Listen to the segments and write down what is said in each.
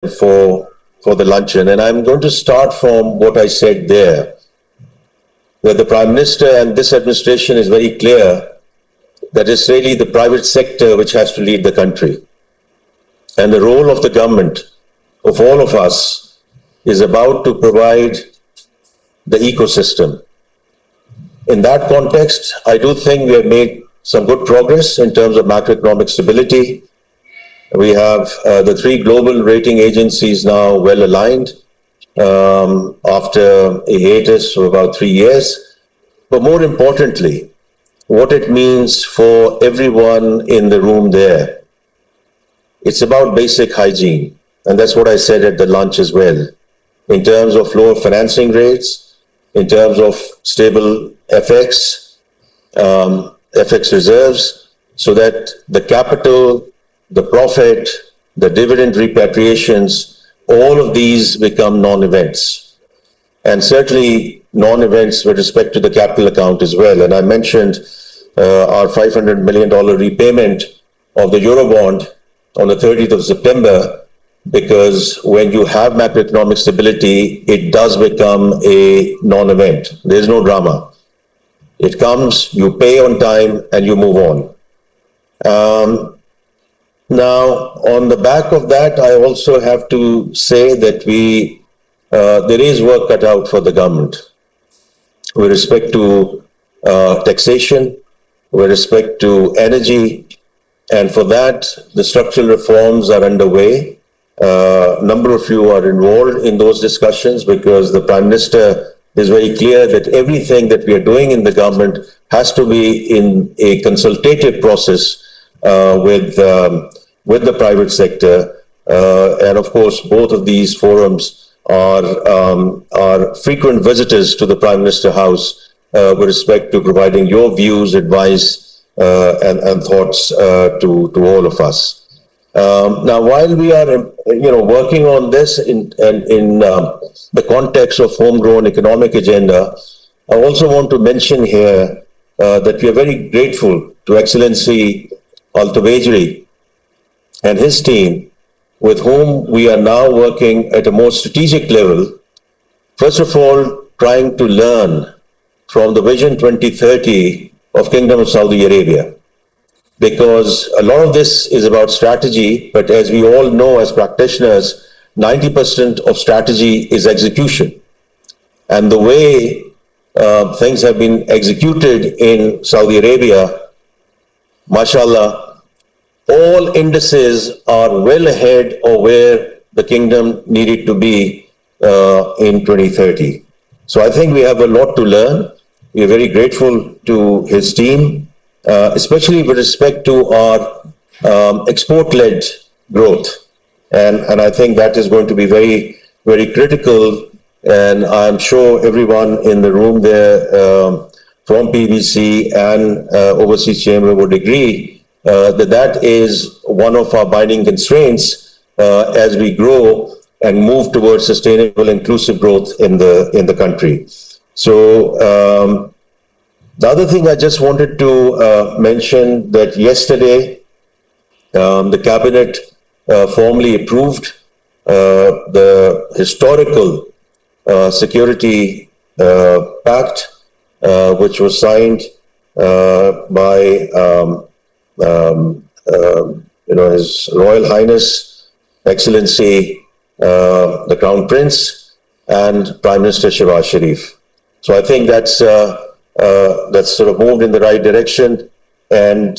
for the luncheon. And I'm going to start from what I said there, that the Prime Minister and this administration is very clear that it's really the private sector which has to lead the country. And the role of the government, of all of us, is about to provide the ecosystem. In that context, I do think we have made some good progress in terms of macroeconomic stability. We have the three global rating agencies now well aligned after a hiatus of about 3 years. But more importantly, what it means for everyone in the room there. It's about basic hygiene. And that's what I said at the lunch as well. In terms of lower financing rates, in terms of stable FX reserves, so that the capital, the profit, the dividend repatriations, all of these become non-events. And certainly non-events with respect to the capital account as well. And I mentioned our $500 million repayment of the Eurobond on the 30th of September, because when you have macroeconomic stability, it does become a non-event. There's no drama. It comes, you pay on time, and you move on. Now, on the back of that, I also have to say that there is work cut out for the government with respect to taxation, with respect to energy, and for that, the structural reforms are underway. A number of you are involved in those discussions because the Prime Minister is very clear that everything that we are doing in the government has to be in a consultative process with the private sector. And of course, both of these forums are frequent visitors to the Prime Minister House with respect to providing your views, advice, and thoughts to all of us. Now, while we are, working on this in the context of homegrown economic agenda, I also want to mention here that we are very grateful to Excellency Al-Tawajri and his team, with whom we are now working at a more strategic level. First of all, trying to learn from the Vision 2030 of Kingdom of Saudi Arabia. Because a lot of this is about strategy, but as we all know as practitioners, 90% of strategy is execution. And the way things have been executed in Saudi Arabia, mashallah, all indices are well ahead of where the kingdom needed to be in 2030. So I think we have a lot to learn. We are very grateful to his team, especially with respect to our export-led growth. And I think that is going to be very, very critical. And I'm sure everyone in the room there from PBC and Overseas Chamber would agree that is one of our binding constraints as we grow and move towards sustainable, inclusive growth in the country. So the other thing I just wanted to mention that yesterday the cabinet formally approved the historical security pact, which was signed by His Royal Highness, Excellency the Crown Prince, and Prime Minister Shehbaz Sharif. So I think that's sort of moved in the right direction. And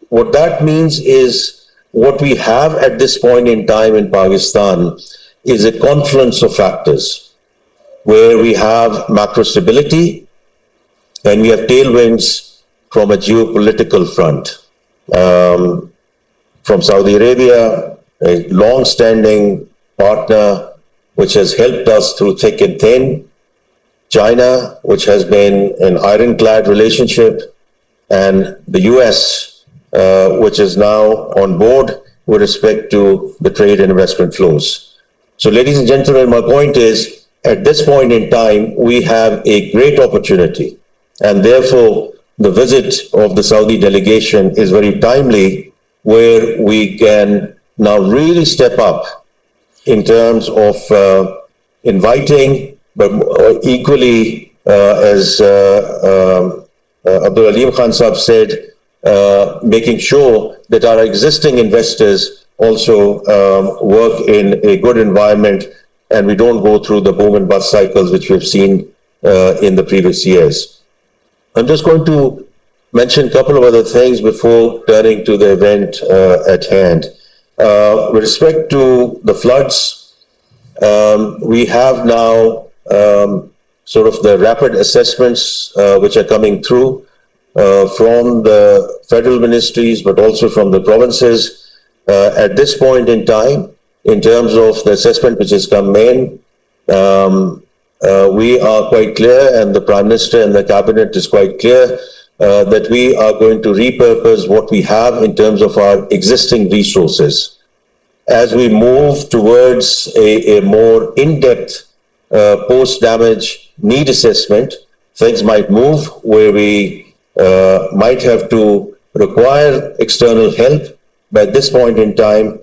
what that means is what we have at this point in time in Pakistan is a confluence of factors where we have macro stability and we have tailwinds from a geopolitical front. From Saudi Arabia, a long-standing partner which has helped us through thick and thin. China, which has been an ironclad relationship, and the US, which is now on board with respect to the trade and investment flows. So, ladies and gentlemen, my point is, at this point in time, we have a great opportunity, and therefore the visit of the Saudi delegation is very timely, where we can now really step up in terms of inviting, but equally, as Abdul Alim Khan Sahab said, making sure that our existing investors also work in a good environment and we don't go through the boom and bust cycles which we've seen in the previous years. I'm just going to mention a couple of other things before turning to the event at hand. With respect to the floods, we have now sort of the rapid assessments which are coming through from the federal ministries, but also from the provinces. At this point in time, in terms of the assessment which has come in, we are quite clear, and the Prime Minister and the Cabinet is quite clear, that we are going to repurpose what we have in terms of our existing resources. As we move towards a more in-depth post-damage need assessment, things might move where we might have to require external help, but at this point in time,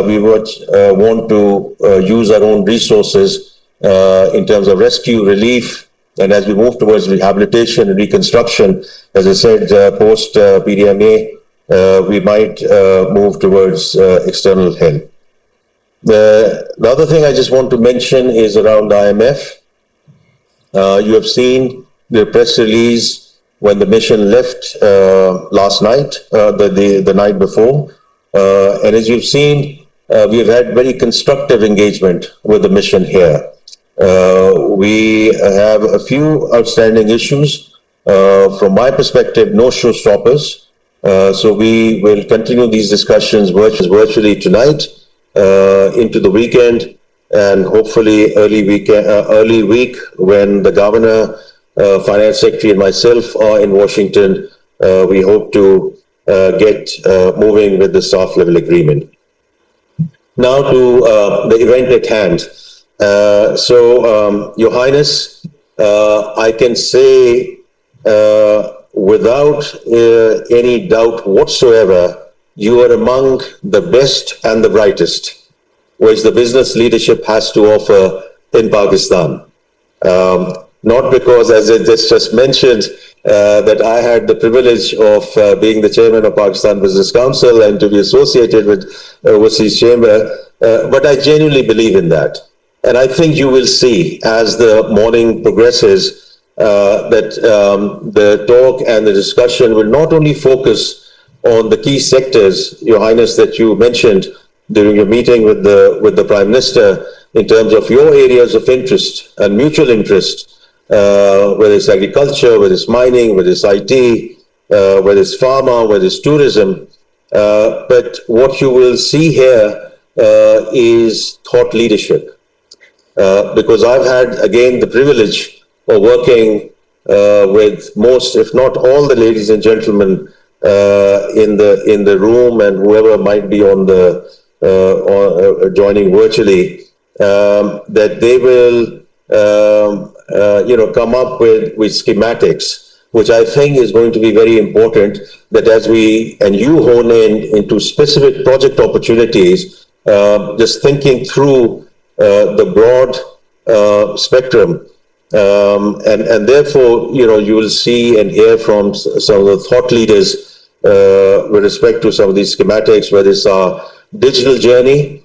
we would want to use our own resources in terms of rescue, relief, and as we move towards rehabilitation and reconstruction, as I said, post-PDMA, we might move towards external help. The other thing I just want to mention is around IMF. You have seen the press release when the mission left last night, the night before. And as you've seen, we've had very constructive engagement with the mission here. We have a few outstanding issues. From my perspective, no showstoppers. So we will continue these discussions virtually tonight into the weekend, and hopefully early week when the Governor, Finance Secretary and myself are in Washington, we hope to get moving with the staff level agreement. Now to the event at hand. Your Highness, I can say without any doubt whatsoever, you are among the best and the brightest which the business leadership has to offer in Pakistan. Not because, as I just mentioned, that I had the privilege of being the chairman of Pakistan Business Council and to be associated with Overseas Chamber, but I genuinely believe in that. And I think you will see as the morning progresses that the talk and the discussion will not only focus on the key sectors, Your Highness, that you mentioned during your meeting with the Prime Minister in terms of your areas of interest and mutual interest, whether it's agriculture, whether it's mining, whether it's IT, whether it's pharma, whether it's tourism. But what you will see here is thought leadership. Because I've had, again, the privilege of working with most, if not all, the ladies and gentlemen in the room and whoever might be on the joining virtually, that they will come up with schematics, which I think is going to be very important, that as we and you hone into specific project opportunities, just thinking through the broad spectrum, and therefore, you will see and hear from some of the thought leaders with respect to some of these schematics, whether it's our digital journey,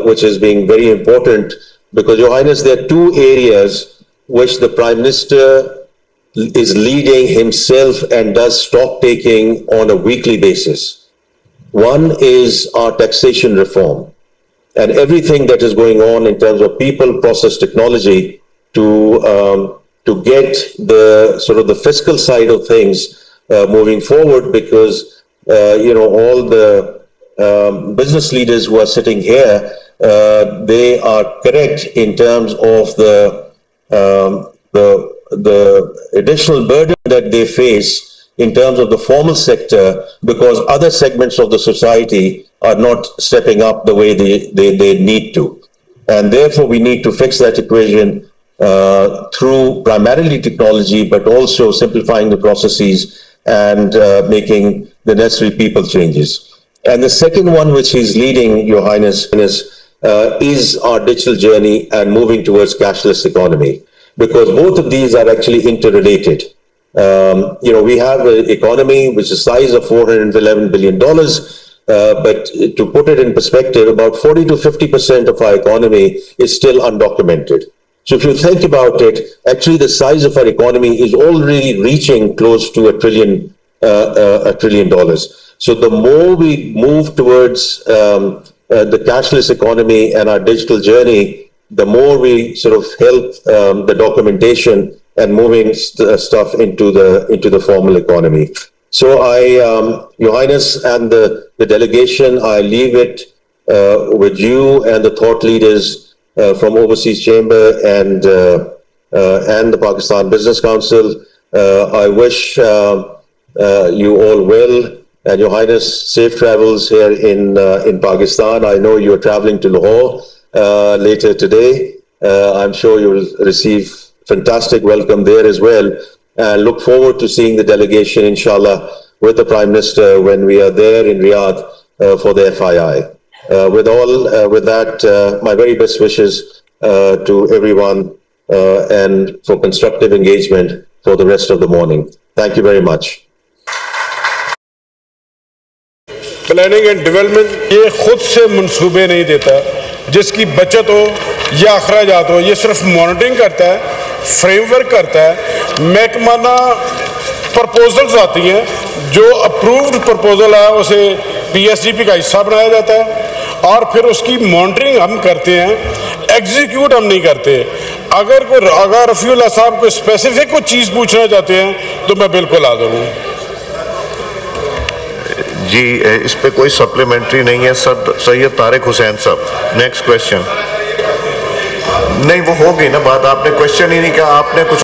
which is being very important, because, Your Highness, there are two areas which the Prime Minister is leading himself and does stock taking on a weekly basis. One is our taxation reform and everything that is going on in terms of people, process, technology to get the sort of the fiscal side of things moving forward, because all the business leaders who are sitting here, they are correct in terms of the additional burden that they face in terms of the formal sector, because other segments of the society are not stepping up the way they need to. And therefore, we need to fix that equation through primarily technology, but also simplifying the processes and making the necessary people changes. And the second one, which he's leading, Your Highness, is our digital journey and moving towards cashless economy, because both of these are actually interrelated. We have an economy which is the size of $411 billion, but to put it in perspective, about 40 to 50% of our economy is still undocumented. So if you think about it, actually the size of our economy is already reaching close to $1 trillion. So the more we move towards the cashless economy and our digital journey, the more we sort of help the documentation and moving stuff into the formal economy. So Your Highness and the delegation, I leave it with you and the thought leaders from Overseas Chamber and the Pakistan Business Council. I wish you all well, and Your Highness, safe travels here in Pakistan. I know you're traveling to Lahore later today. I'm sure you will receive fantastic welcome there as well, and look forward to seeing the delegation, inshallah, with the Prime Minister when we are there in Riyadh for the FII. With that, my very best wishes to everyone and for constructive engagement for the rest of the morning. Thank you very much. Planning and development ये खुद से मंसूबे नहीं देता, जिसकी बचत हो या अखराजात हो, ये सिर्फ मॉनिटरिंग करता है, फ्रेमवर्क करता है। महकमाना प्रपोजल्स आती हैं, जो अप्रूव्ड प्रपोजल है उसे पीएसडीपी का हिस्सा बनाया जाता है और फिर उसकी मॉनिटरिंग हम करते हैं, एग्जीक्यूट हम नहीं करते। अगर रफीउल्लाह साहब को स्पेसिफिक कोई चीज़ पूछना चाहते हैं तो मैं बिल्कुल हाज़िर हूँ। जी, इस पे कोई सप्लीमेंट्री नहीं है। सैयद तारिक हुसैन साहब, नेक्स्ट क्वेश्चन। नहीं, वो हो गई ना बात, आपने क्वेश्चन ही नहीं कहा, आपने कुछ